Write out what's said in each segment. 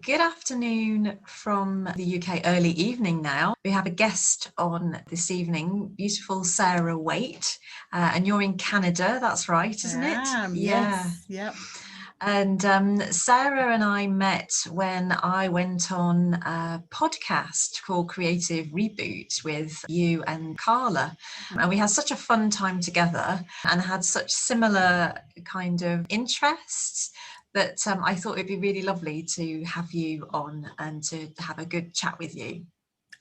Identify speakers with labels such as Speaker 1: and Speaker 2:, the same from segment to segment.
Speaker 1: Good afternoon from the UK, early evening now. We have a guest on this evening, beautiful Sarah Wayte, and you're in Canada, that's right, isn't it? Yeah.
Speaker 2: Yes, yep.
Speaker 1: And Sarah and I met when I went on a podcast called Creative Reboot with you and Carla. And we had such a fun time together and had such similar kind of interests that I thought it'd be really lovely to have you on and to have a good chat with you.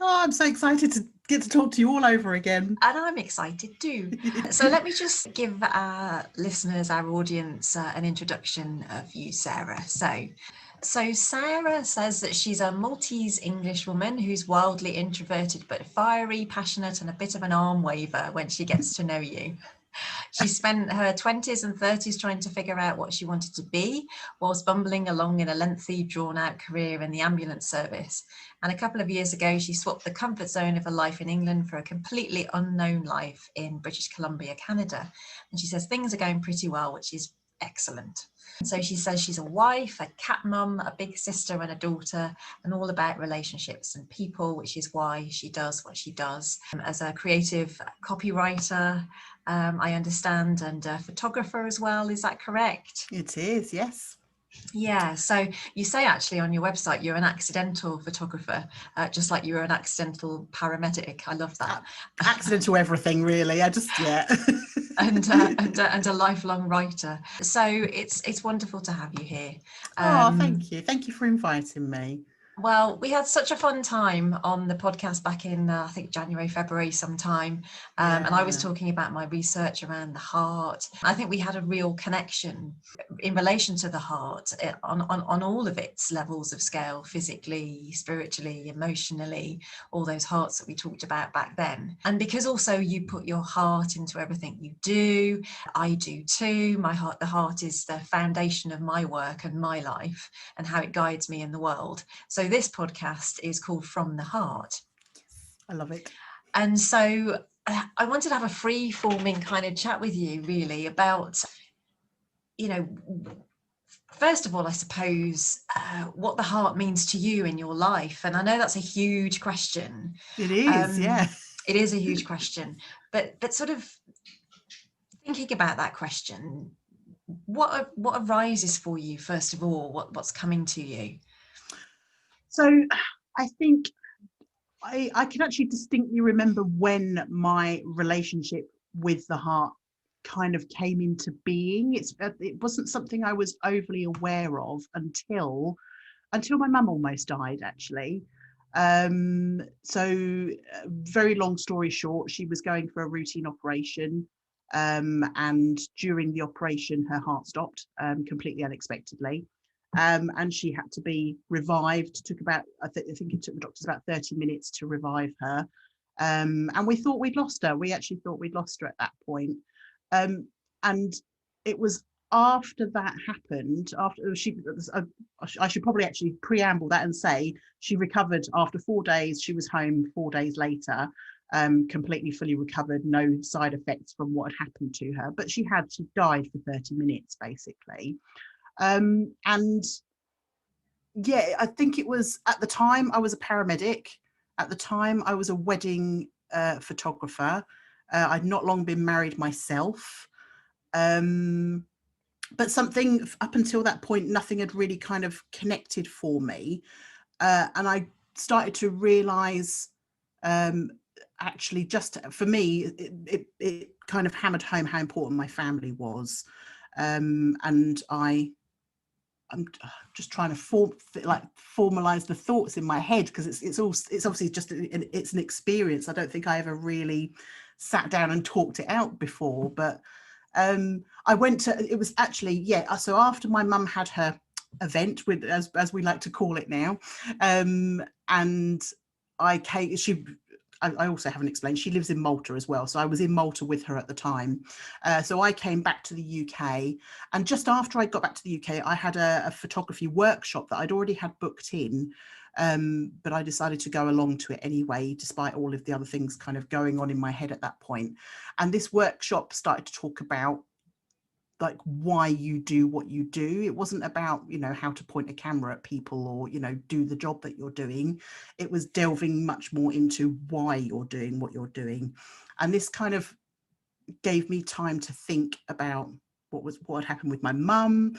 Speaker 2: Oh, I'm so excited to get to talk to you all over again.
Speaker 1: And I'm excited too. So let me just give our listeners, our audience, an introduction of you, Sarah. So Sarah says that she's a Maltese English woman who's wildly introverted but fiery, passionate, and a bit of an arm waver when she gets to know you. She spent her 20s and 30s trying to figure out what she wanted to be, whilst bumbling along in a lengthy, drawn-out career in the ambulance service. And a couple of years ago, she swapped the comfort zone of a life in England for a completely unknown life in British Columbia, Canada. And she says things are going pretty well, which is excellent. So she says she's a wife, a cat mum, a big sister and a daughter, and all about relationships and people, which is why she does what she does. As a creative copywriter, I understand, and a photographer as well. Is that correct?
Speaker 2: It is, yes.
Speaker 1: Yeah, so you say actually on your website you're an accidental photographer, just like you were an accidental paramedic. I love that.
Speaker 2: Accidental everything, really.
Speaker 1: and a lifelong writer. So it's wonderful to have you here.
Speaker 2: Thank you. Thank you for inviting me.
Speaker 1: Well, we had such a fun time on the podcast back in, I think, January, February sometime. And I was talking about my research around the heart. I think we had a real connection in relation to the heart on all of its levels of scale, physically, spiritually, emotionally, all those hearts that we talked about back then. And because also you put your heart into everything you do, I do too. The heart is the foundation of my work and my life and how it guides me in the world. So this podcast is called From the Heart.
Speaker 2: I love it.
Speaker 1: And so I wanted to have a free-forming kind of chat with you really about, first of all, I suppose, what the heart means to you in your life. And I know that's a huge question.
Speaker 2: It is, yeah.
Speaker 1: It is a huge question. But sort of thinking about that question, what arises for you, first of all? What's coming to you?
Speaker 2: So I think I can actually distinctly remember when my relationship with the heart kind of came into being. It wasn't something I was overly aware of until my mum almost died, actually. So very long story short, she was going for a routine operation, and during the operation her heart stopped completely unexpectedly. And she had to be revived. Took about, I think it took the doctors about 30 minutes to revive her. And we thought we'd lost her. We actually thought we'd lost her at that point. And it was after that happened, I should probably actually preamble that and say she recovered after 4 days. She was home 4 days later, completely fully recovered, no side effects from what had happened to her. But she died for 30 minutes, basically. And yeah, I think it was, at the time I was a paramedic. At the time I was a wedding photographer. I'd not long been married myself. But something up until that point, nothing had really kind of connected for me. And I started to realize, actually, just for me, it kind of hammered home how important my family was. And I'm just trying to formalize the thoughts in my head, because it's obviously just it's an experience. I don't think I ever really sat down and talked it out before, but I went to, it was actually, yeah, so after my mum had her event, with as we like to call it now, and I came, I also haven't explained, she lives in Malta as well. So I was in Malta with her at the time. So I came back to the UK. And just after I got back to the UK, I had a photography workshop that I'd already had booked in. But I decided to go along to it anyway, despite all of the other things kind of going on in my head at that point. And this workshop started to talk about like why you do what you do. It wasn't about, you know, how to point a camera at people or, you know, do the job that you're doing. It was delving much more into why you're doing what you're doing. And this kind of gave me time to think about what had happened with my mum,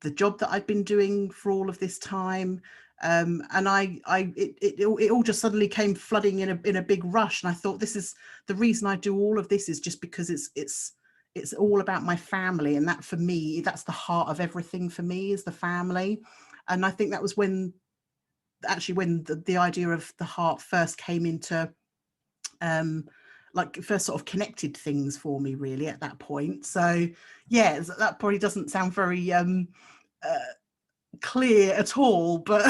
Speaker 2: the job that I'd been doing for all of this time. And it all just suddenly came flooding in a big rush. And I thought, this is the reason I do all of this, is just because it's all about my family. And that, for me, that's the heart of everything for me, is the family. And I think that was when the idea of the heart first came into, like first sort of connected things for me, really, at that point. So yeah, that probably doesn't sound very clear at all, but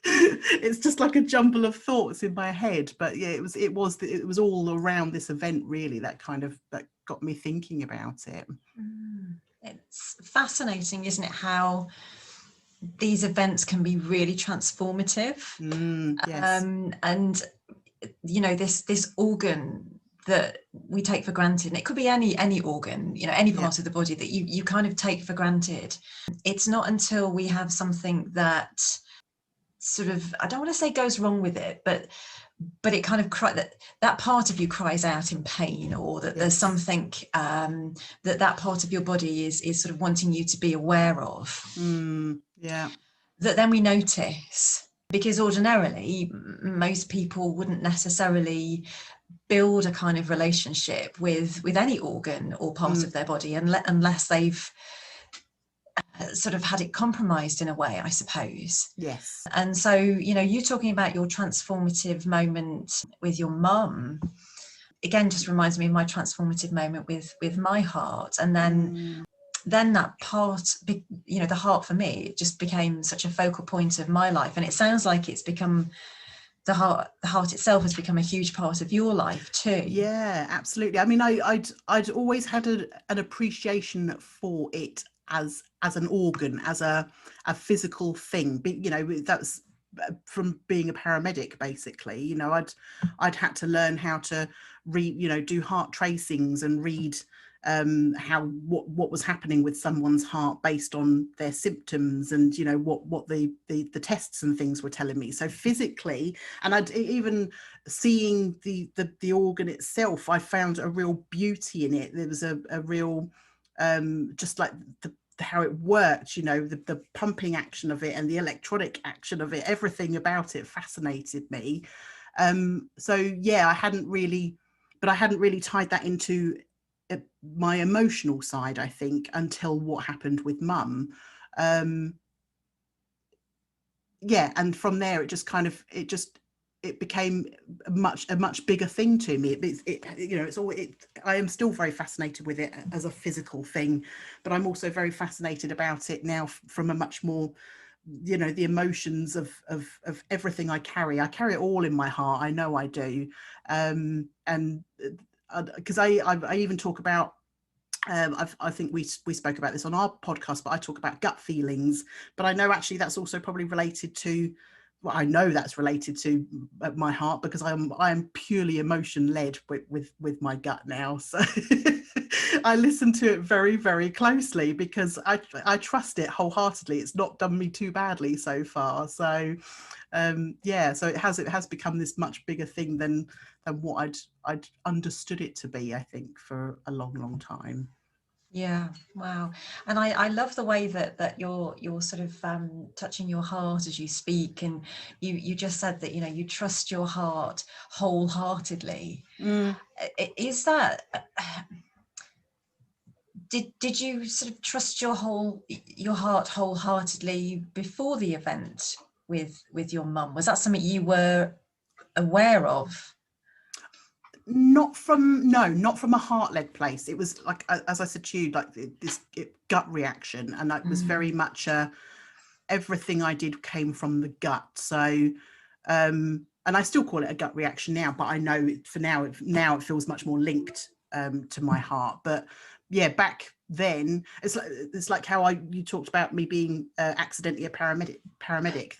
Speaker 2: it's just like a jumble of thoughts in my head. But yeah, it was all around this event, really, that got me thinking about it.
Speaker 1: It's fascinating, isn't it, how these events can be really transformative.
Speaker 2: Yes.
Speaker 1: And you know, this organ that we take for granted, and it could be any organ, you know, any part of the body that you kind of take for granted. It's not until we have something that sort of, I don't want to say goes wrong with it, but it kind of that part of you cries out in pain, or that there's something that part of your body is sort of wanting you to be aware of. That then we notice, because ordinarily most people wouldn't necessarily build a kind of relationship with any organ or part of their body unless they've sort of had it compromised in a way, I suppose.
Speaker 2: Yes.
Speaker 1: And so, you know, you talking about your transformative moment with your mum, again, just reminds me of my transformative moment with my heart. And then that part, you know, the heart for me, it just became such a focal point of my life. And it sounds like it's become, the heart itself has become a huge part of your life too.
Speaker 2: Yeah, absolutely. I mean, I'd always had an appreciation for it as an organ, as a physical thing. You know, that's from being a paramedic, basically. You know, I'd had to learn how to read, you know, do heart tracings and read what was happening with someone's heart based on their symptoms, and you know what the tests and things were telling me. So physically, and I'd even seeing the organ itself, I found a real beauty in it. There was a real just like how it worked, you know, the pumping action of it and the electronic action of it, everything about it fascinated me. So yeah, I hadn't really tied that into my emotional side, I think, until what happened with mum. Yeah, and from there it became a much bigger thing to me. You know, I am still very fascinated with it as a physical thing, but I'm also very fascinated about it now from a much more, you know, the emotions of everything I carry it all in my heart. I know I do. And because I even talk about, I think we spoke about this on our podcast, but I talk about gut feelings. But I know actually that's also probably related to, well, I know that's related to my heart, because I am purely emotion led with my gut now. So I listen to it very, very closely, because I trust it wholeheartedly. It's not done me too badly so far. So yeah, so it has become this much bigger thing than what I'd understood it to be, I think, for a long time.
Speaker 1: Yeah, wow. And I love the way that you're sort of touching your heart as you speak, and you just said that, you know, you trust your heart wholeheartedly. Is that did you sort of trust your heart wholeheartedly before the event with your mum? Was that something you were aware of?
Speaker 2: Not from a heart-led place. It was like, as I said to you, like this gut reaction, and it was very much everything I did came from the gut. So and I still call it a gut reaction now, but I know for now it feels much more linked to my heart. But yeah, back then it's like how you talked about me being accidentally a paramedic.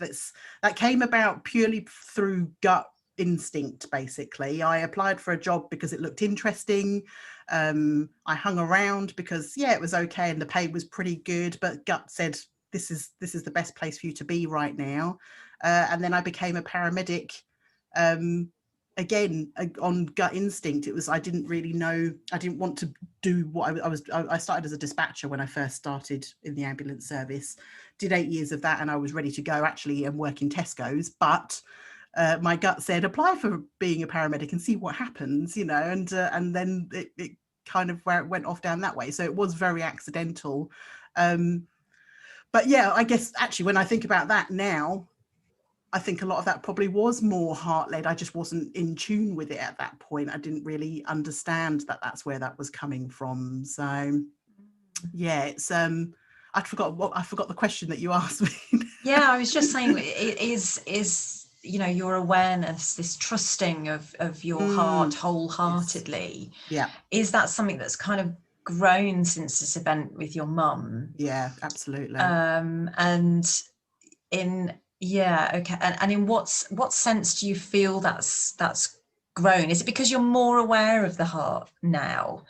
Speaker 2: That came about purely through gut instinct, basically. I applied for a job because it looked interesting. I hung around because, yeah, it was okay and the pay was pretty good, but gut said, this is the best place for you to be right now. And then I became a paramedic. Again, on gut instinct. It was, I didn't really know, I didn't want to do what I started as a dispatcher when I first started in the ambulance service, did 8 years of that, and I was ready to go actually and work in Tesco's, but my gut said apply for being a paramedic and see what happens, you know, and then it kind of went off down that way. So it was very accidental. But yeah, I guess actually when I think about that now, I think a lot of that probably was more heart-led. I just wasn't in tune with it at that point. I didn't really understand that that's where that was coming from. So yeah, it's I forgot the question that you asked me.
Speaker 1: Yeah, I was just saying, is you know, your awareness, this trusting of your heart wholeheartedly,
Speaker 2: Yeah,
Speaker 1: is that something that's kind of grown since this event with your mum?
Speaker 2: yeah, absolutely.
Speaker 1: And in okay, and in what sense do you feel that's grown? Is it because you're more aware of the heart now?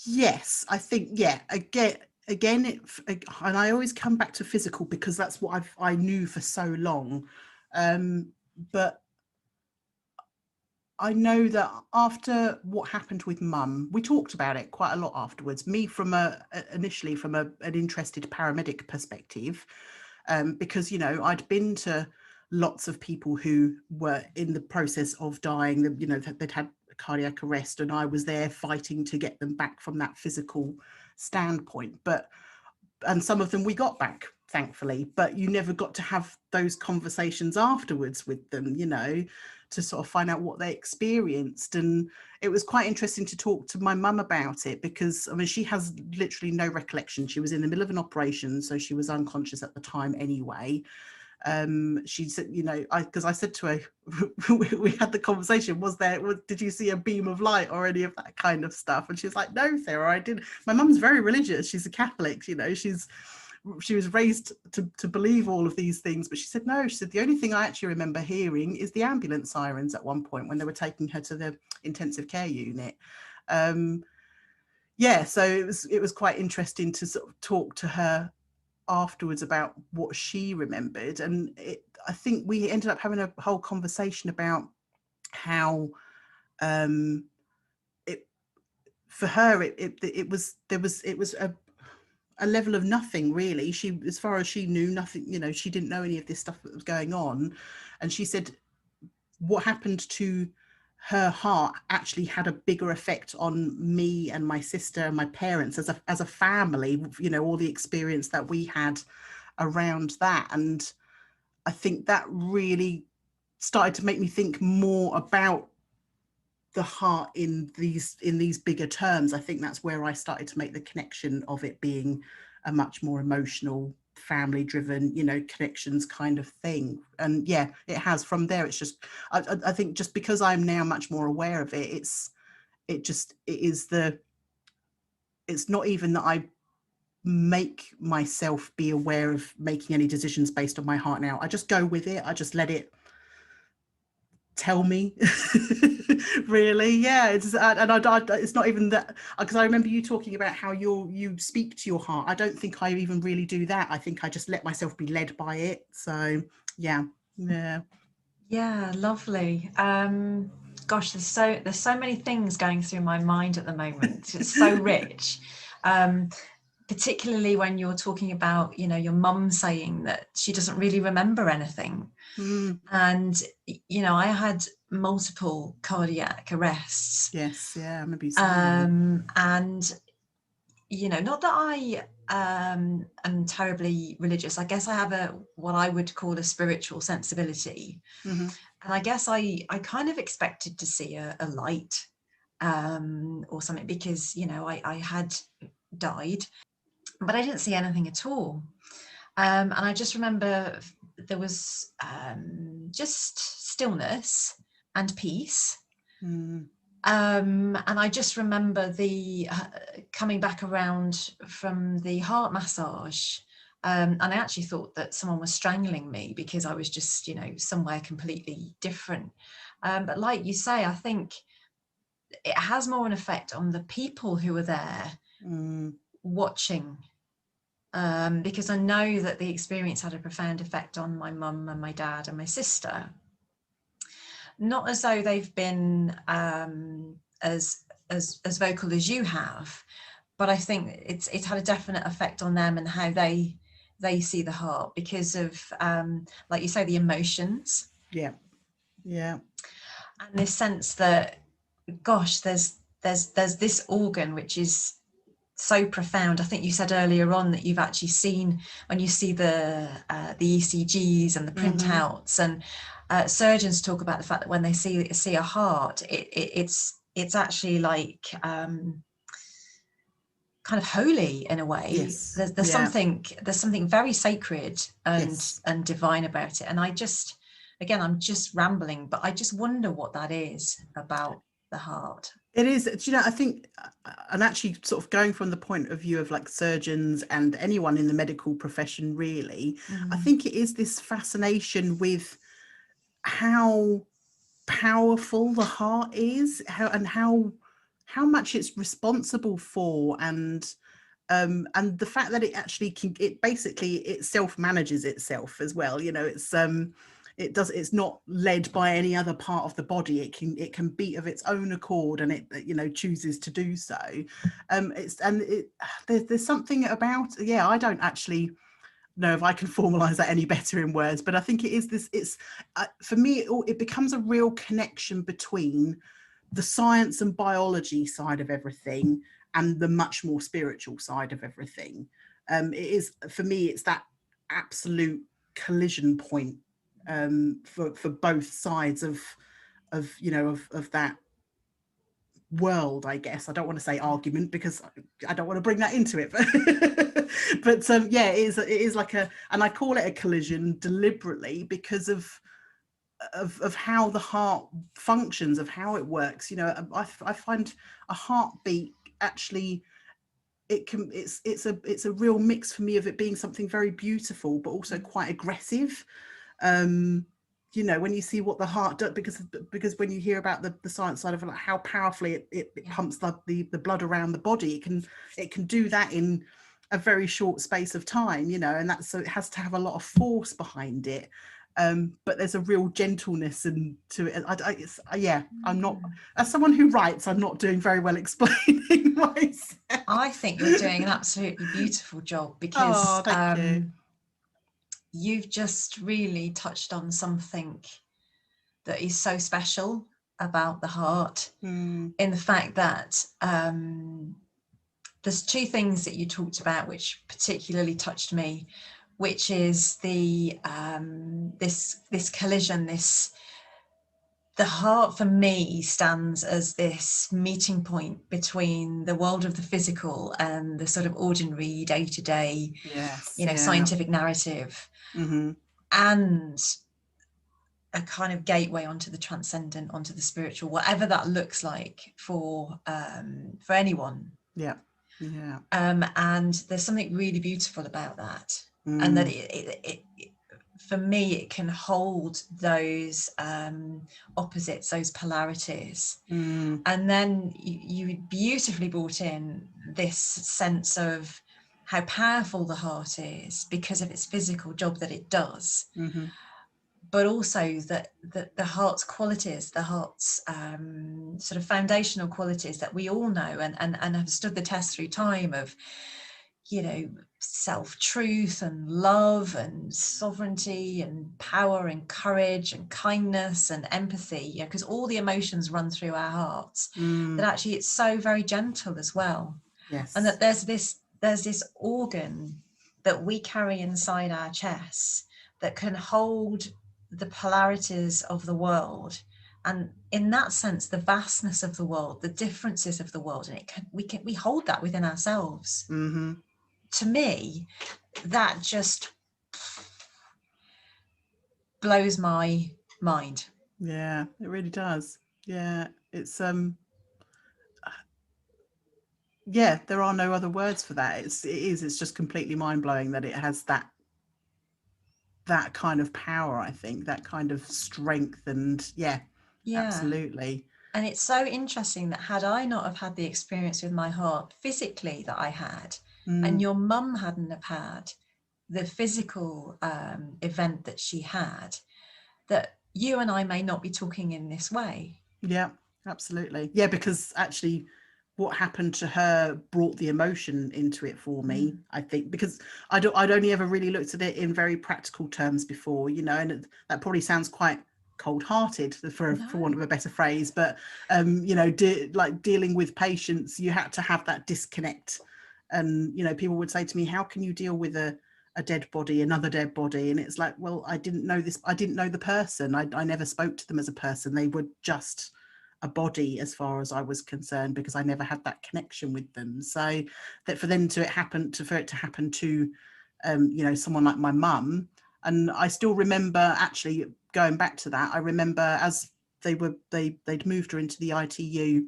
Speaker 2: Yes, I think, yeah, again and I always come back to physical because that's what I knew for so long, but I know that after what happened with mum, we talked about it quite a lot afterwards, me from initially from an interested paramedic perspective, because, you know, I'd been to lots of people who were in the process of dying, you know, they'd had cardiac arrest, and I was there fighting to get them back from that physical standpoint. And some of them we got back, thankfully, but you never got to have those conversations afterwards with them, you know, to sort of find out what they experienced. And it was quite interesting to talk to my mum about it because, I mean, she has literally no recollection. She was in the middle of an operation, so she was unconscious at the time anyway. She said, you know, because I said to her, we had the conversation, did you see a beam of light or any of that kind of stuff? And she's like, no, Sarah, I didn't. My mum's very religious. She's a Catholic, you know, she was raised to believe all of these things, but she said, no, she said, the only thing I actually remember hearing is the ambulance sirens at one point when they were taking her to the intensive care unit. Yeah, so it was quite interesting to sort of talk to her afterwards about what she remembered, and I think we ended up having a whole conversation about how for her it was a level of nothing really. She, as far as she knew, nothing, you know, she didn't know any of this stuff that was going on, and she said what happened to her heart actually had a bigger effect on me and my sister and my parents as a family, you know, all the experience that we had around that. And I think that really started to make me think more about the heart in these bigger terms. I think that's where I started to make the connection of it being a much more emotional, family driven, you know, connections kind of thing. And yeah, it has. From there, it's just I think just because I'm now much more aware of it, it's not even that I make myself be aware of making any decisions based on my heart now. I just go with it. I just let it tell me. Really, yeah. It's not even that, because I remember you talking about how you speak to your heart. I don't think I even really do that. I think I just let myself be led by it. So yeah.
Speaker 1: Lovely. Gosh, there's so many things going through my mind at the moment. It's so rich. Particularly when you're talking about, you know, your mum saying that she doesn't really remember anything. And, you know, I had multiple cardiac arrests.
Speaker 2: Yes, yeah, I remember you saying
Speaker 1: and, you know, not that I am terribly religious. I guess I have what I would call a spiritual sensibility. And I guess I kind of expected to see a light or something, because, you know, I had died, but I didn't see anything at all. And I just remember there was just stillness and peace. And I just remember the coming back around from the heart massage, And I actually thought that someone was strangling me because I was just, somewhere completely different. But like you say, I think it has more an effect on the people who are there watching, because I know that the experience had a profound effect on my mum and my dad and my sister. Not as though they've been as vocal as you have, but I think it's had a definite effect on them and how they see the heart, because of like you say, the emotions.
Speaker 2: Yeah.
Speaker 1: And this sense that, gosh, there's this organ which is so profound. I think you said earlier on that you've actually seen, when you see the ECGs and the printouts, and surgeons talk about the fact that when they see a heart, it's actually like kind of holy in a way.
Speaker 2: Yes.
Speaker 1: There's something very sacred and
Speaker 2: Yes.
Speaker 1: and divine about it. And I'm just rambling, but I just wonder what that is about the heart.
Speaker 2: It is, I think, and actually sort of going from the point of view of like surgeons and anyone in the medical profession, really, I think it is this fascination with how powerful the heart is, how much it's responsible for, and the fact that it actually it self-manages itself as well. It's not led by any other part of the body. It can beat of its own accord, and it chooses to do so. There's something about, I don't actually know if I can formalize that any better in words, but I think it is this. It's for me, it becomes a real connection between the science and biology side of everything and the much more spiritual side of everything. It is, for me, it's that absolute collision point for both sides of that world, I guess. I don't want to say argument because I don't want to bring that into it, but it is like and I call it a collision deliberately because of how the heart functions, of how it works. I find a heartbeat actually, it's a real mix for me of it being something very beautiful but also quite aggressive. When you see what the heart does, because when you hear about the science side of it, like how powerfully it pumps the blood around the body, it can do that in a very short space of time, and that's, so it has to have a lot of force behind it. But there's a real gentleness to it. I'm not, as someone who writes, I'm not doing very well explaining myself.
Speaker 1: I think you're doing an absolutely beautiful job, because
Speaker 2: thank you.
Speaker 1: You've just really touched on something that is so special about the heart, in the fact that there's two things that you talked about which particularly touched me, which is the this collision. The heart for me stands as this meeting point between the world of the physical and the sort of ordinary day-to-day, scientific narrative, and a kind of gateway onto the transcendent, onto the spiritual, whatever that looks like for anyone. And there's something really beautiful about that, and that it for me, it can hold those opposites, those polarities. And then you beautifully brought in this sense of how powerful the heart is because of its physical job that it does. But also that the heart's qualities, the heart's sort of foundational qualities that we all know and have stood the test through time of, self-truth and love and sovereignty and power and courage and kindness and empathy, because all the emotions run through our hearts, that actually it's so very gentle as well. And that there's this organ that we carry inside our chests that can hold the polarities of the world, and in that sense the vastness of the world, the differences of the world, and we hold that within ourselves. To me, that just blows my mind.
Speaker 2: It really does. It's yeah, there are no other words for that. It's just completely mind-blowing that it has that kind of power, I think, that kind of strength. And yeah,
Speaker 1: Yeah.
Speaker 2: absolutely.
Speaker 1: And it's so interesting that had I not have had the experience with my heart physically that I had, and your mum hadn't have had the physical event that she had, that you and I may not be talking in this way.
Speaker 2: Yeah, absolutely. Yeah, because actually what happened to her brought the emotion into it for me, I think, because I'd only ever really looked at it in very practical terms before, you know, and that probably sounds quite cold-hearted for want
Speaker 1: No.
Speaker 2: of a better phrase, but you know, like dealing with patients, you had to have that disconnect. And you know, people would say to me, how can you deal with a dead body, another dead body? And it's like, well, I didn't know the person. I never spoke to them as a person. They were just a body as far as I was concerned, because I never had that connection with them. So that for it to happen to you know, someone like my mum. And I still remember, actually going back to that, I remember as they'd moved her into the ITU,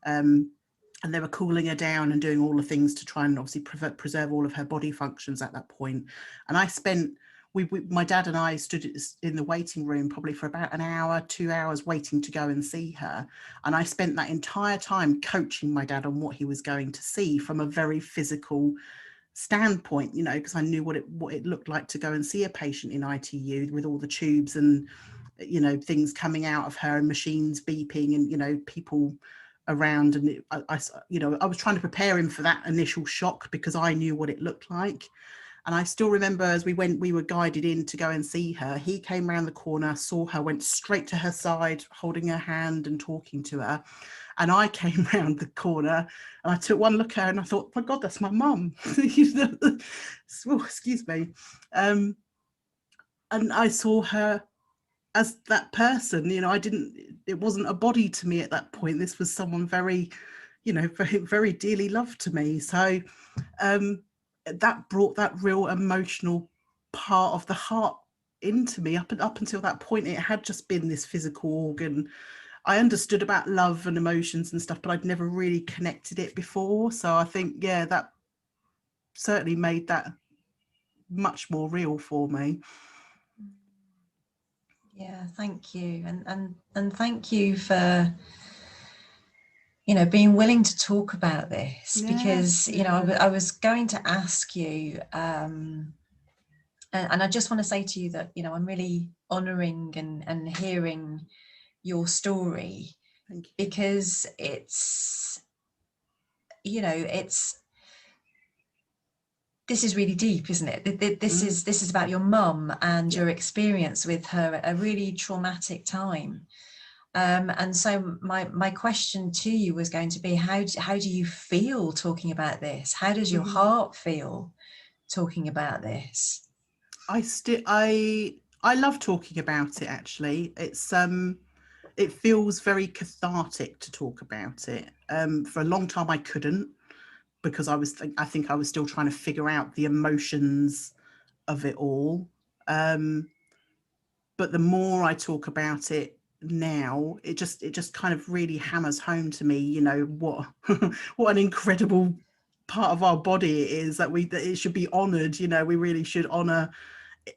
Speaker 2: and they were cooling her down and doing all the things to try and obviously preserve all of her body functions at that point. And I spent, my dad and I stood in the waiting room probably for about an hour, 2 hours waiting to go and see her. And I spent that entire time coaching my dad on what he was going to see from a very physical standpoint, you know, because I knew what it looked like to go and see a patient in ITU with all the tubes and, you know, things coming out of her and machines beeping and, you know, people around. And you know, I was trying to prepare him for that initial shock because I knew what it looked like. And I still remember as we were guided in to go and see her. He came around the corner, saw her, went straight to her side, holding her hand and talking to her. And I came round the corner and I took one look at her and I thought, my God, that's my mum. Oh, excuse me. And I saw her as that person, you know, it wasn't a body to me at that point. This was someone very, you know, very, very dearly loved to me. So that brought that real emotional part of the heart into me. Up until that point, it had just been this physical organ. I understood about love and emotions and stuff, but I'd never really connected it before. So I think, yeah, that certainly made that much more real for me.
Speaker 1: Yeah, thank you. And thank you for, you know, being willing to talk about this, because, you know, I was going to ask you, and I just want to say to you that, you know, I'm really honouring and hearing your story.
Speaker 2: Thank you.
Speaker 1: Because it's, you know, this is really deep, isn't it? This is about your mum and your experience with her at a really traumatic time. And so my question to you was going to be, how do you feel talking about this? How does your heart feel talking about this?
Speaker 2: I love talking about it, actually. It feels very cathartic to talk about it. For a long time I couldn't, because I think I was still trying to figure out the emotions of it all. But the more I talk about it now, it just kind of really hammers home to me, you know, what what an incredible part of our body it is, that it should be honored. You know, we really should honor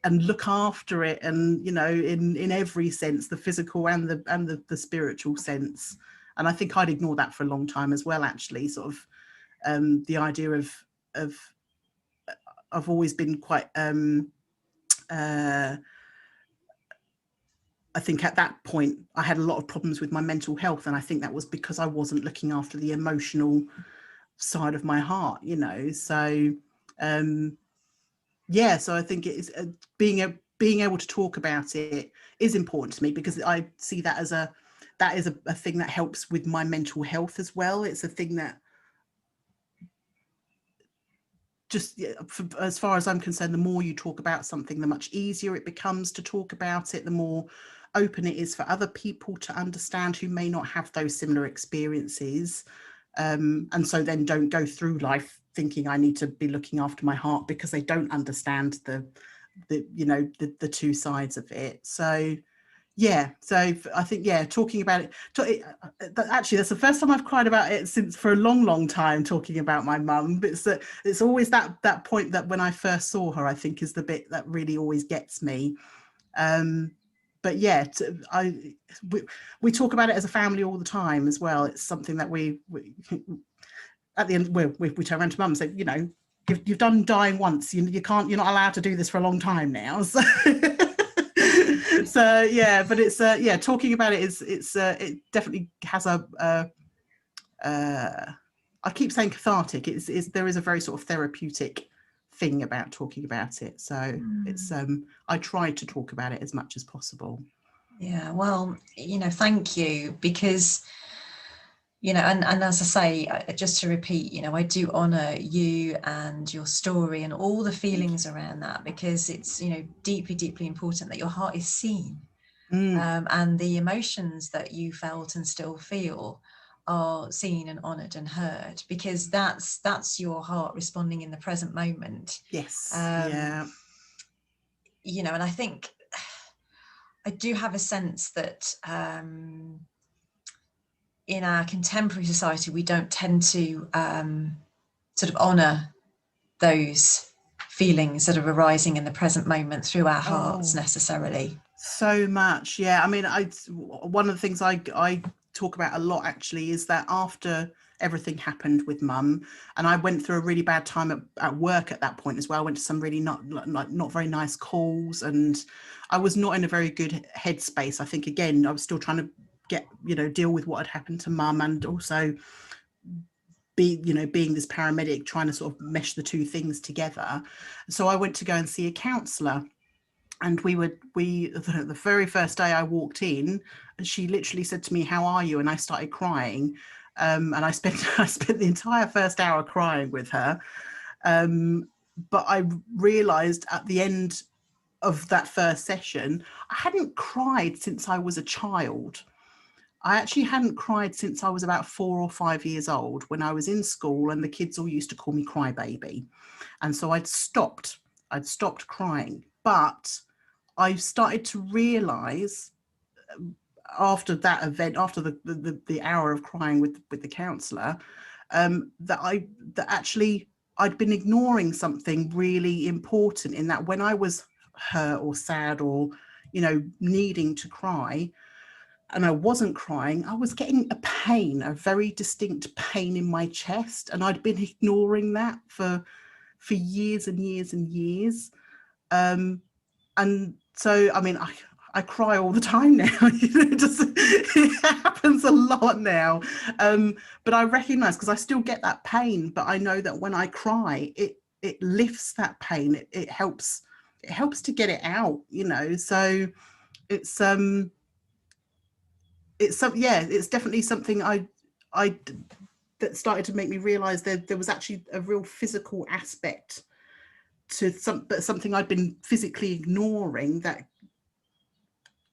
Speaker 2: and look after it, and, you know, in every sense, the physical and the spiritual sense. And I think I'd ignored that for a long time as well, actually. Sort of the idea of I've always been quite I think at that point I had a lot of problems with my mental health, and I think that was because I wasn't looking after the emotional side of my heart, you know. So yeah, so I think it's being able to talk about it is important to me, because I see that as a thing that helps with my mental health as well. It's a thing that just, as far as I'm concerned, the more you talk about something, the much easier it becomes to talk about it, the more open it is for other people to understand who may not have those similar experiences. And so then don't go through life thinking I need to be looking after my heart, because they don't understand the you know, the two sides of it. So Yeah, so I think, yeah, talking about it, actually that's the first time I've cried about it since, for a long time, talking about my mum. But it's always that point that when I first saw her, I think, is the bit that really always gets me. But yeah, we talk about it as a family all the time as well. It's something that we at the end we turn around to mum and say, you know, you've done dying once, you're not allowed to do this for a long time now. So so yeah, but it's yeah, talking about it is, it definitely has I keep saying cathartic. It's there is a very sort of therapeutic thing about talking about it. So it's I try to talk about it as much as possible.
Speaker 1: Yeah, well, you know, thank you, because, you know, and as I say, just to repeat, you know, I do honour you and your story and all the feelings around that, because it's, you know, deeply important that your heart is seen, and the emotions that you felt and still feel are seen and honoured and heard, because that's your heart responding in the present moment.
Speaker 2: Yes. Yeah.
Speaker 1: You know, and I think I do have a sense that in our contemporary society, we don't tend to sort of honour those feelings that are arising in the present moment through our hearts necessarily.
Speaker 2: So much. Yeah. I mean, one of the things I talk about a lot actually is that after everything happened with mum, and I went through a really bad time at work at that point as well. I went to some really not very nice calls, and I was not in a very good headspace. I think, again, I was still trying to deal with what had happened to mum, and also being this paramedic, trying to sort of mesh the two things together. So I went to go and see a counsellor. And the very first day I walked in, she literally said to me, "How are you?" And I started crying. And I spent the entire first hour crying with her. But I realized at the end of that first session, I hadn't cried since I was a child. I actually hadn't cried since I was about 4 or 5 years old, when I was in school and the kids all used to call me crybaby. And so I'd stopped crying. But I started to realize after that event, after the hour of crying with the counsellor, that actually I'd been ignoring something really important, in that when I was hurt or sad or needing to cry, and I wasn't crying, I was getting a very distinct pain in my chest, and I'd been ignoring that for years and years and years. And so, I mean, I cry all the time now. It happens a lot now. But I recognize, because I still get that pain, but I know that when I cry, it lifts that pain. It helps to get it out, So it's it's definitely something I that started to make me realize there was actually a real physical aspect to something I'd been physically ignoring, that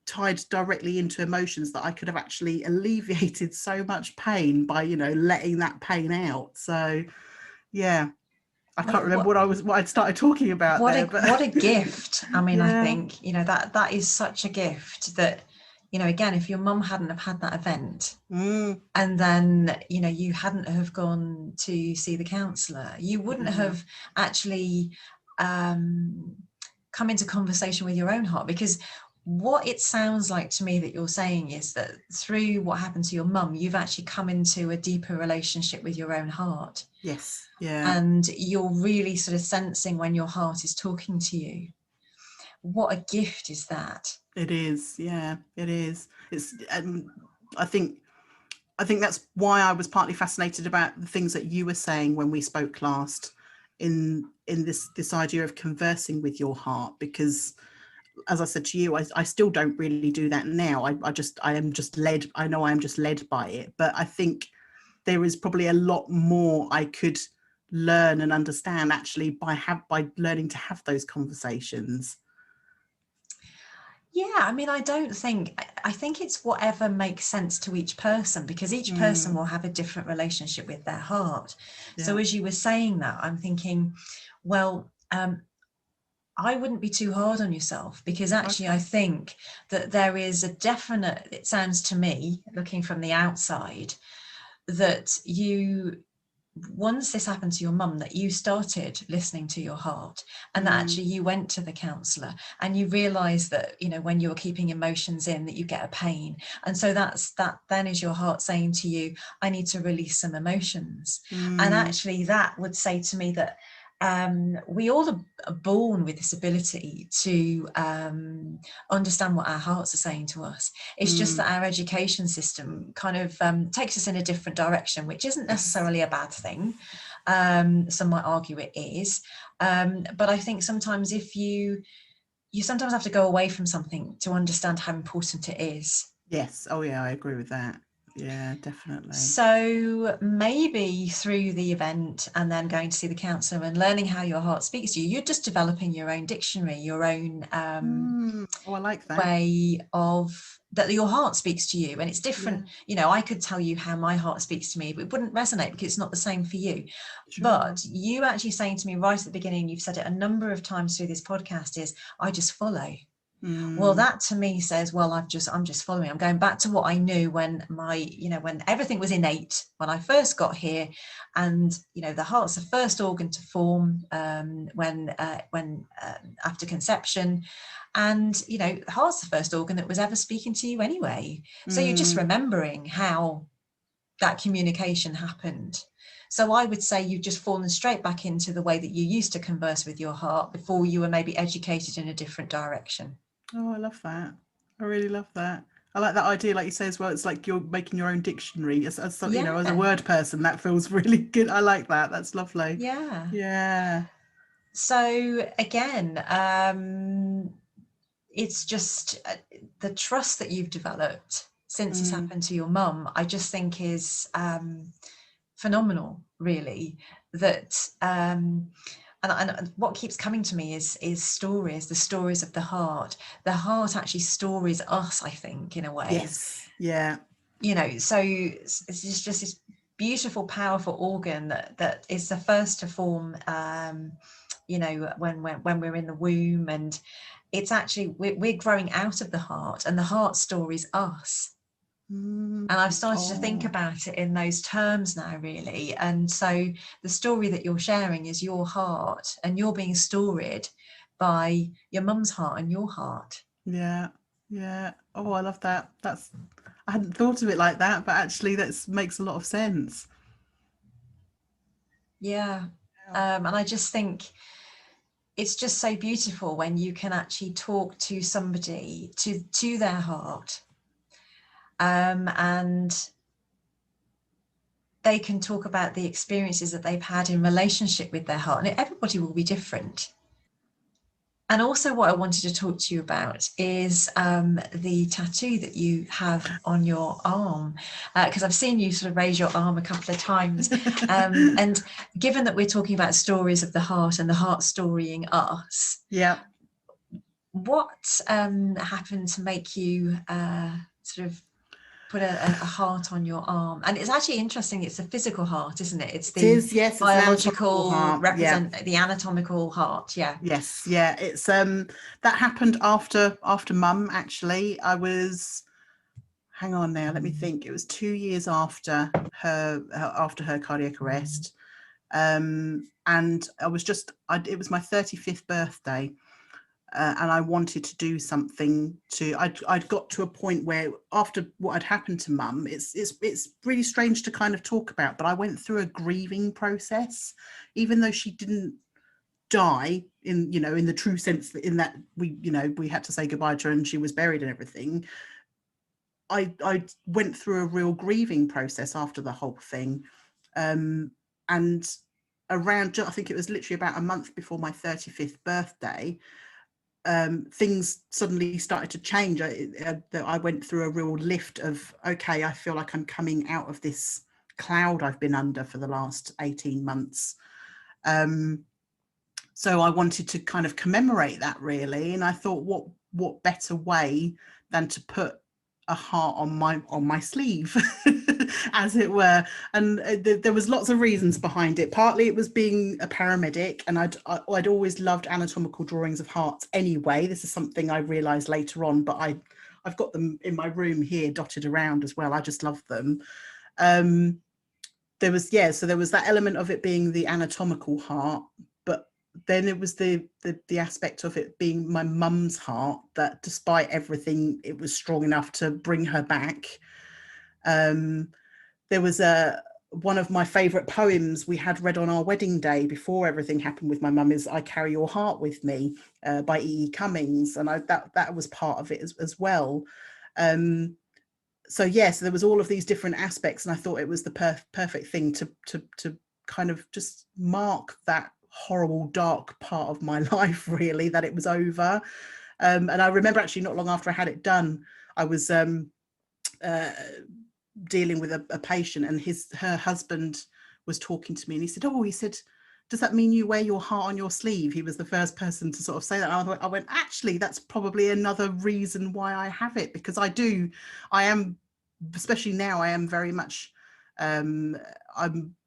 Speaker 2: tied directly into emotions, that I could have actually alleviated so much pain by letting that pain out. So yeah, I can't remember what I'd started talking about there.
Speaker 1: What a gift. I mean,
Speaker 2: yeah.
Speaker 1: I think that is such a gift, that again, if your mum hadn't have had that event, and then you hadn't have gone to see the counsellor, you wouldn't have actually come into conversation with your own heart. Because what it sounds like to me that you're saying is that through what happened to your mum, you've actually come into a deeper relationship with your own heart.
Speaker 2: Yes. Yeah.
Speaker 1: And you're really sort of sensing when your heart is talking to you. What a gift is that?
Speaker 2: It is. Yeah, it is. It's I think that's why I was partly fascinated about the things that you were saying when we spoke last, in this idea of conversing with your heart, because as I said to you, I still don't really do that now. I am just led. I know I am just led by it, but I think there is probably a lot more I could learn and understand actually by learning to have those conversations.
Speaker 1: Yeah, I mean, I think it's whatever makes sense to each person, because each person will have a different relationship with their heart. Yeah. So as you were saying that, I'm thinking, well, I wouldn't be too hard on yourself, because actually
Speaker 2: Okay.
Speaker 1: I think that there is a definite, it sounds to me, looking from the outside, that you, once this happened to your mum, that you started listening to your heart, and that actually you went to the counsellor and you realised that, you know, when you're keeping emotions in, that you get a pain. And so that then is your heart saying to you, I need to release some emotions. And actually that would say to me that we all are born with this ability to understand what our hearts are saying to us. It's just that our education system kind of takes us in a different direction, which isn't necessarily a bad thing. Some might argue it is, but I think sometimes if you sometimes have to go away from something to understand how important it is.
Speaker 2: Yes. Oh yeah, I agree with that. Yeah, definitely.
Speaker 1: So maybe through the event and then going to see the counsellor and learning how your heart speaks to you, you're just developing your own dictionary, your own
Speaker 2: Oh, I like that.
Speaker 1: way of that your heart speaks to you. And it's different.
Speaker 2: Yeah.
Speaker 1: You know, I could tell you how my heart speaks to me, but it wouldn't resonate because it's not the same for you.
Speaker 2: Sure.
Speaker 1: But you actually saying to me right at the beginning, you've said it a number of times through this podcast, is I just follow. Well, that to me says, well, I'm just following. I'm going back to what I knew when when everything was innate, when I first got here. And, you know, the heart's the first organ to form when after conception. And, you know, the heart's the first organ that was ever speaking to you anyway. So you're just remembering how that communication happened. So I would say you've just fallen straight back into the way that you used to converse with your heart before you were maybe educated in a different direction.
Speaker 2: Oh, I love that. I really love that. I like that idea, like you say as well. It's like you're making your own dictionary. As you know, as a
Speaker 1: Yeah.
Speaker 2: word person, that feels really good. I like that. That's lovely.
Speaker 1: Yeah.
Speaker 2: Yeah.
Speaker 1: So again, it's just the trust that you've developed since this happened to your mum, I just think is phenomenal, really. That and what keeps coming to me is stories, the stories of the heart. The heart actually stories us, I think, in a way.
Speaker 2: Yes. Yeah.
Speaker 1: You know, so it's just this beautiful, powerful organ that is the first to form. You know, when we're in the womb, and it's actually we're growing out of the heart, and the heart stories us. And I've started to think about it in those terms now, really. And so the story that you're sharing is your heart, and you're being storied by your mum's heart and your heart.
Speaker 2: Yeah. Yeah. Oh, I love that. I hadn't thought of it like that, but actually that makes a lot of sense.
Speaker 1: Yeah. And I just think it's just so beautiful when you can actually talk to somebody, to their heart, and they can talk about the experiences that they've had in relationship with their heart. And everybody will be different. And also what I wanted to talk to you about is the tattoo that you have on your arm, because I've seen you sort of raise your arm a couple of times. And given that we're talking about stories of the heart and the heart storying us,
Speaker 2: Yeah.
Speaker 1: what happened to make you sort of put a heart on your arm? And it's actually interesting, it's a physical heart, isn't it? It's the
Speaker 2: Yes, it's an anatomical
Speaker 1: biological
Speaker 2: heart. Yeah.
Speaker 1: the anatomical heart. Yeah.
Speaker 2: Yes, yeah. It's that happened after mum, actually. I was, hang on now, let me think. It was 2 years after her cardiac arrest. And I was it was my 35th birthday. And I wanted to do something I'd got to a point where, after what had happened to mum, it's really strange to kind of talk about, but I went through a grieving process, even though she didn't die in the true sense, in that we had to say goodbye to her and she was buried and everything. I went through a real grieving process after the whole thing. And around, I think it was literally about a month before my 35th birthday, things suddenly started to change. I went through a real lift of, okay, I feel like I'm coming out of this cloud I've been under for the last 18 months. So I wanted to kind of commemorate that, really. And I thought, what better way than to put a heart on my sleeve, as it were. And there was lots of reasons behind it. Partly it was being a paramedic, and I'd always loved anatomical drawings of hearts anyway. This is something I realized later on, but I've got them in my room here dotted around as well. I just love them. There was that element of it being the anatomical heart, but then it was the aspect of it being my mum's heart, that despite everything, it was strong enough to bring her back. There was one of my favourite poems we had read on our wedding day before everything happened with my mum is "I Carry Your Heart With Me" by E. Cummings, and that was part of it as well. So yes, there was all of these different aspects, and I thought it was the perfect thing to kind of just mark that horrible, dark part of my life, really, that it was over. And I remember actually not long after I had it done, I was dealing with a patient, and her husband was talking to me, and he said, does that mean you wear your heart on your sleeve? He was the first person to sort of say that. I went, actually, that's probably another reason why I have it, because I am, especially now, I am very much, I'm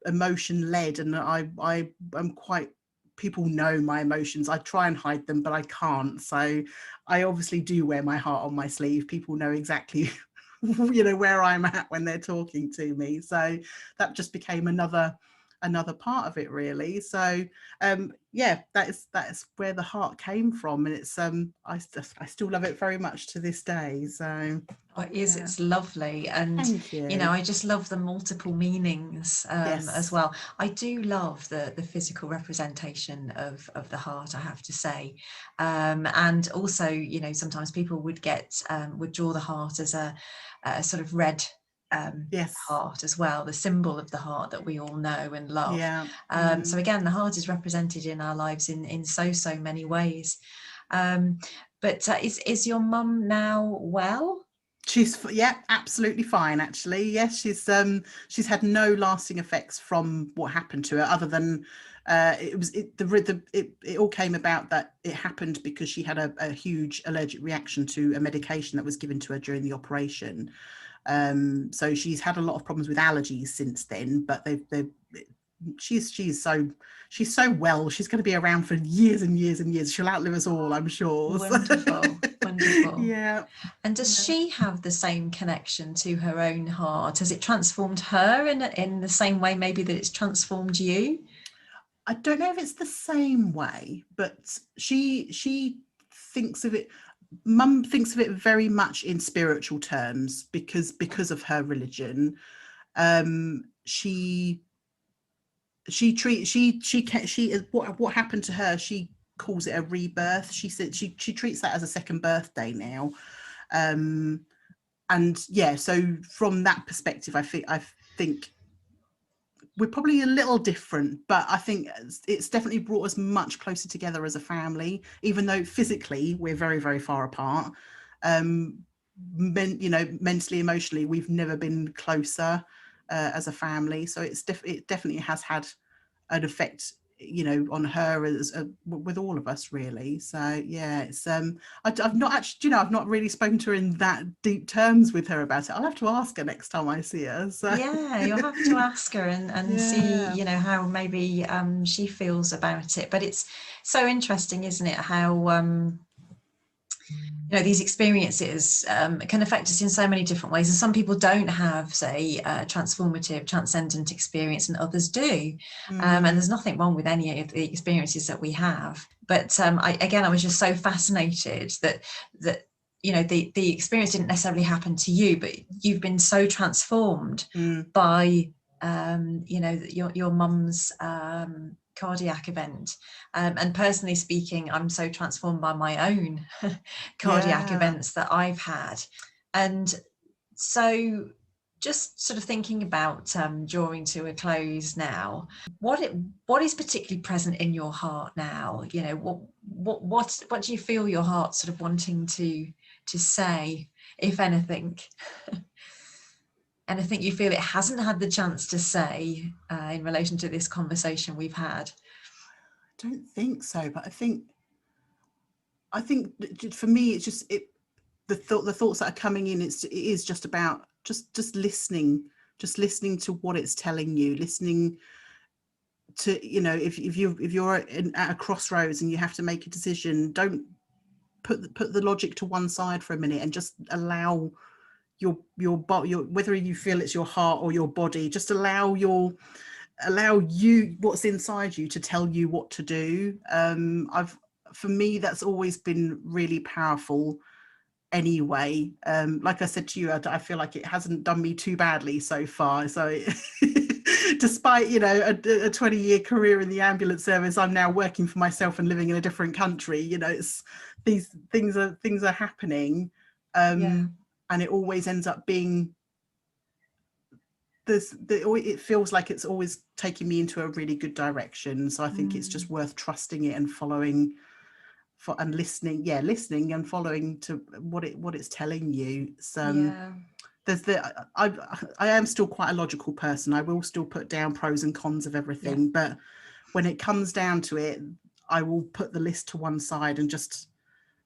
Speaker 2: emotion led, and I'm quite, people know my emotions. I try and hide them, but I can't. So I obviously do wear my heart on my sleeve. People know exactly where I'm at when they're talking to me. So that just became another part of it, really. So that is where the heart came from, and it's I still love it very much to this day. So
Speaker 1: it's lovely, and
Speaker 2: thank you.
Speaker 1: I just love the multiple meanings
Speaker 2: Yes.
Speaker 1: as well. I do love the physical representation of the heart, I have to say, and also sometimes people would draw the heart as a sort of red
Speaker 2: Yes.
Speaker 1: heart as well, the symbol of the heart that we all know and love.
Speaker 2: Yeah.
Speaker 1: So again, the heart is represented in our lives in so many ways. But is your mum now well?
Speaker 2: She's absolutely fine, actually. Yes, she's had no lasting effects from what happened to her, other than it all came about that it happened because she had a huge allergic reaction to a medication that was given to her during the operation. So she's had a lot of problems with allergies since then, but she's so well. She's going to be around for years and years and years. She'll outlive us all, I'm sure.
Speaker 1: Wonderful. Wonderful.
Speaker 2: Yeah.
Speaker 1: And does she have the same connection to her own heart? Has it transformed her in the same way maybe that it's transformed you?
Speaker 2: I don't know if it's the same way, but she thinks of it. Mum thinks of it very much in spiritual terms because of her religion. What happened to her, she calls it a rebirth. She said she treats that as a second birthday now. And yeah, so from that perspective, I think we're probably a little different, but I think it's definitely brought us much closer together as a family, even though physically we're very, very far apart. Mentally, emotionally, we've never been closer as a family. So it definitely has had an effect, on her with all of us, really. So yeah, it's I've not actually, I've not really spoken to her in that deep terms with her about it. I'll have to ask her next time I see her. So
Speaker 1: yeah, you'll have to ask her and see how maybe she feels about it. But it's so interesting, isn't it, how these experiences can affect us in so many different ways, and some people don't have, say, a transformative, transcendent experience, and others do. And there's nothing wrong with any of the experiences that we have. But I was just so fascinated that the experience didn't necessarily happen to you, but you've been so transformed by your mum's cardiac event, and personally speaking, I'm so transformed by my own cardiac events that I've had. And so just sort of thinking about drawing to a close now, what is particularly present in your heart now? What do you feel your heart sort of wanting to say, if anything? Anything you feel it hasn't had the chance to say in relation to this conversation we've had?
Speaker 2: I don't think so, but I think for me, it's just the thoughts that are coming in, it is just about just listening to what it's telling you, listening to, you know, if you're at a crossroads and you have to make a decision, don't put the logic to one side for a minute and just allow your whether you feel it's your heart or your body, just allow you what's inside you to tell you what to do. For me, that's always been really powerful anyway. Like I said to you, I feel like it hasn't done me too badly so far, so despite, you know, a 20-year career in the ambulance service, I'm now working for myself and living in a different country. You know, it's these things are happening, and it always ends up being it feels like it's always taking me into a really good direction. So I think it's just worth trusting it and following and listening and following to what it's telling you. So there's I am still quite a logical person. I will still put down pros and cons of everything, but when it comes down to it, I will put the list to one side and just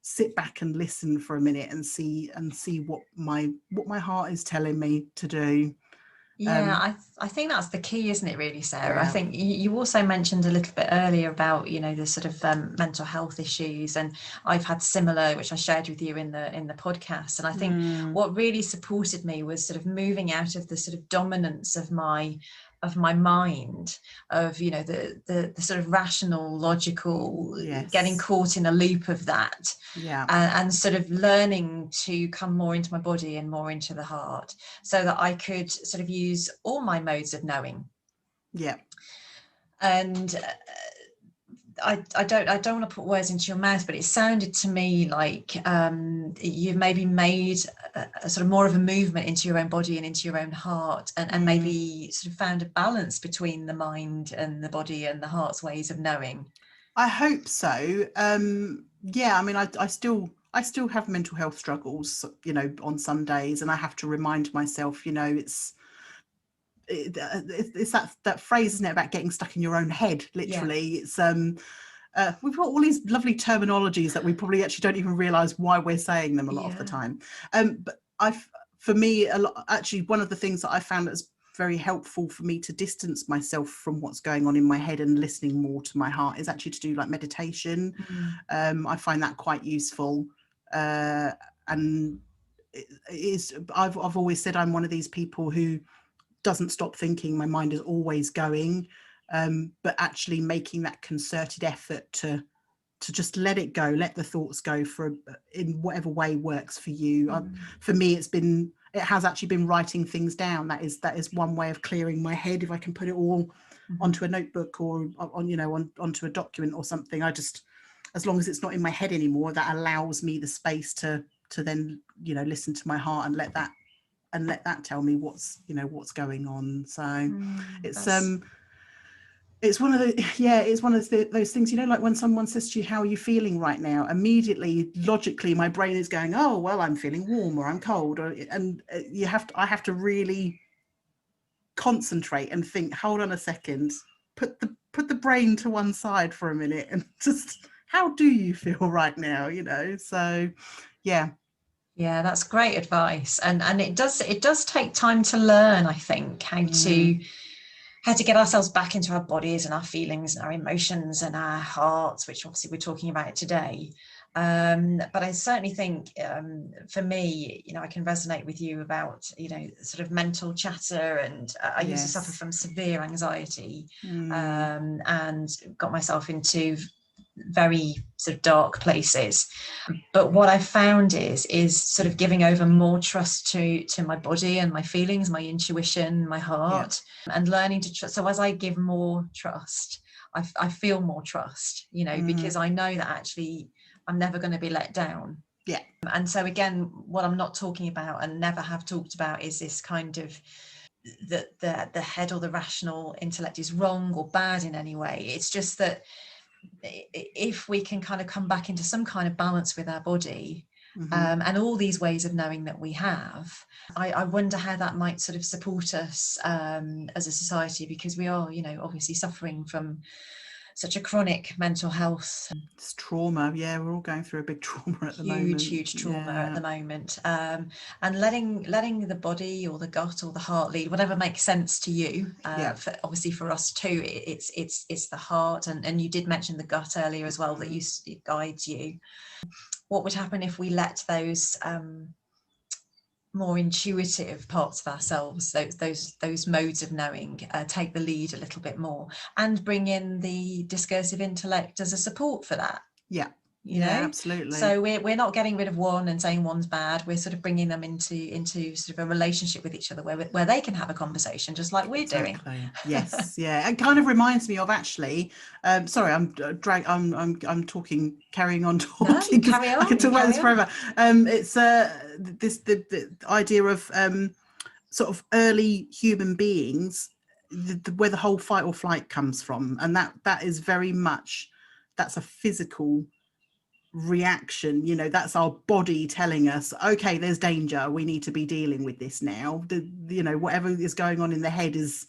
Speaker 2: sit back and listen for a minute and see what my heart is telling me to do.
Speaker 1: I think that's the key, isn't it, really, Sarah? I think you also mentioned a little bit earlier about, you know, the sort of mental health issues, and I've had similar, which I shared with you in the podcast. And I think what really supported me was sort of moving out of the sort of dominance of my mind, of, you know, the sort of rational, logical, getting caught in a loop of that, and sort of learning to come more into my body and more into the heart, so that I could sort of use all my modes of knowing. And I don't want to put words into your mouth, but it sounded to me like you've maybe made a sort of more of a movement into your own body and into your own heart, and maybe sort of found a balance between the mind and the body and the heart's ways of knowing.
Speaker 2: I hope so. I mean, I still have mental health struggles, you know, on some days, and I have to remind myself, you know, it's that phrase, isn't it, about getting stuck in your own head, literally. It's we've got all these lovely terminologies that we probably actually don't even realize why we're saying them a lot of the time. But for me, actually, one of the things that I found that's very helpful for me to distance myself from what's going on in my head and listening more to my heart is actually to do like meditation. I find that quite useful, and I've always said I'm one of these people who doesn't stop thinking. My mind is always going, but actually making that concerted effort to just let it go, let the thoughts go in whatever way works for you. For me, it has actually been writing things down. That is one way of clearing my head. If I can put it all onto a notebook or onto a document or something, I just, as long as it's not in my head anymore, that allows me the space to then, you know, listen to my heart and let that tell me what's going on. So it's one of those things, you know, like when someone says to you, how are you feeling right now? Immediately, logically, my brain is going, oh, well, I'm feeling warm or I'm cold. I have to really concentrate and think, hold on a second, put the brain to one side for a minute and just, how do you feel right now? You know, so yeah,
Speaker 1: that's great advice. And it does take time to learn, I think, how to get ourselves back into our bodies and our feelings and our emotions and our hearts, which obviously we're talking about today. But I certainly think, for me, you know, I can resonate with you about, you know, sort of mental chatter, and I used to suffer from severe anxiety, and got myself into very sort of dark places. But what I found is sort of giving over more trust to my body and my feelings, my intuition, my heart, and learning to trust. So as I give more trust, I feel more trust, you know, because I know that actually I'm never going to be let down. And so again, what I'm not talking about and never have talked about is this kind of the head or the rational intellect is wrong or bad in any way. It's just that if we can kind of come back into some kind of balance with our body, and all these ways of knowing that we have, I wonder how that might sort of support us as a society, because we are, you know, obviously suffering from such a chronic mental health.
Speaker 2: It's trauma. Yeah, we're all going through a big trauma at the moment.
Speaker 1: Huge trauma at the moment, and letting the body or the gut or the heart lead, whatever makes sense to you. Obviously for us too, it's the heart, and you did mention the gut earlier as well, that it guides you. What would happen if we let those more intuitive parts of ourselves, those modes of knowing, take the lead a little bit more, and bring in the discursive intellect as a support for that? You know,
Speaker 2: absolutely.
Speaker 1: So we're not getting rid of one and saying one's bad. We're sort of bringing them into sort of a relationship with each other where they can have a conversation just like we're doing.
Speaker 2: Yes, yeah. It kind of reminds me of, actually, sorry, I'm talking, carrying on talking.
Speaker 1: No, carry on.
Speaker 2: I can talk about this forever. It's the idea of sort of early human beings, where the whole fight or flight comes from, and that is very much, that's a physical reaction. You know, that's our body telling us, okay, there's danger, we need to be dealing with this now. You know, whatever is going on in the head has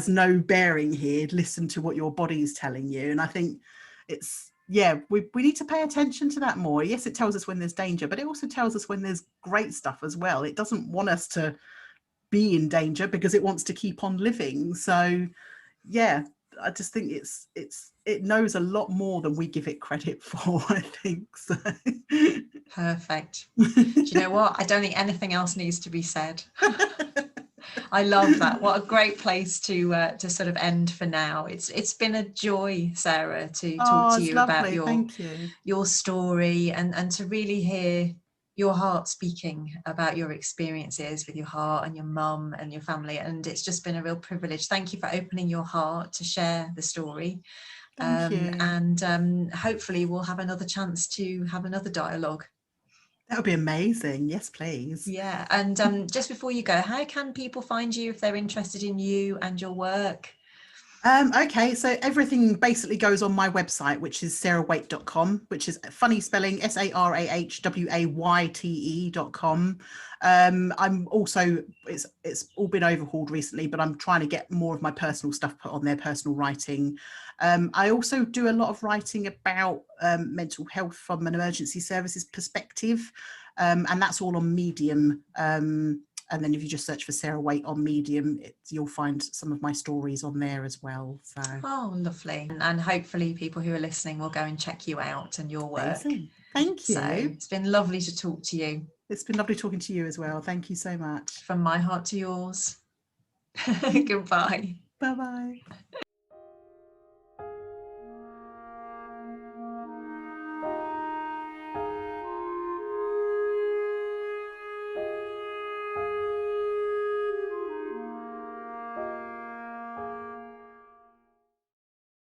Speaker 2: no bearing here. Listen to what your body is telling you. And I think it's, we need to pay attention to that more. Yes, it tells us when there's danger, but it also tells us when there's great stuff as well. It doesn't want us to be in danger because it wants to keep on living. So I just think it knows a lot more than we give it credit for, I think. So.
Speaker 1: Perfect. Do you know what? I don't think anything else needs to be said. I love that. What a great place to sort of end for now. It's been a joy, Sarah, to talk to you about your story, and to really hear your heart speaking about your experiences with your heart and your mum and your family. And it's just been a real privilege. Thank you for opening your heart to share the story.
Speaker 2: Thank you.
Speaker 1: And hopefully we'll have another chance to have another dialogue.
Speaker 2: That would be amazing. Yes, please.
Speaker 1: Yeah. And just before you go, how can people find you if they're interested in you and your work?
Speaker 2: Okay, so everything basically goes on my website, which is sarahwayte.com, which is funny spelling, SARAHWAYTE.com. I'm also, it's all been overhauled recently, but I'm trying to get more of my personal stuff put on there, personal writing. I also do a lot of writing about mental health from an emergency services perspective, and that's all on Medium. And then if you just search for Sarah Wayte on Medium, you'll find some of my stories on there as well. So.
Speaker 1: Oh, lovely. And hopefully people who are listening will go and check you out and your work.
Speaker 2: Amazing. Thank you.
Speaker 1: So it's been lovely to talk to you.
Speaker 2: It's been lovely talking to you as well. Thank you so much.
Speaker 1: From my heart to yours. Goodbye.
Speaker 2: Bye-bye.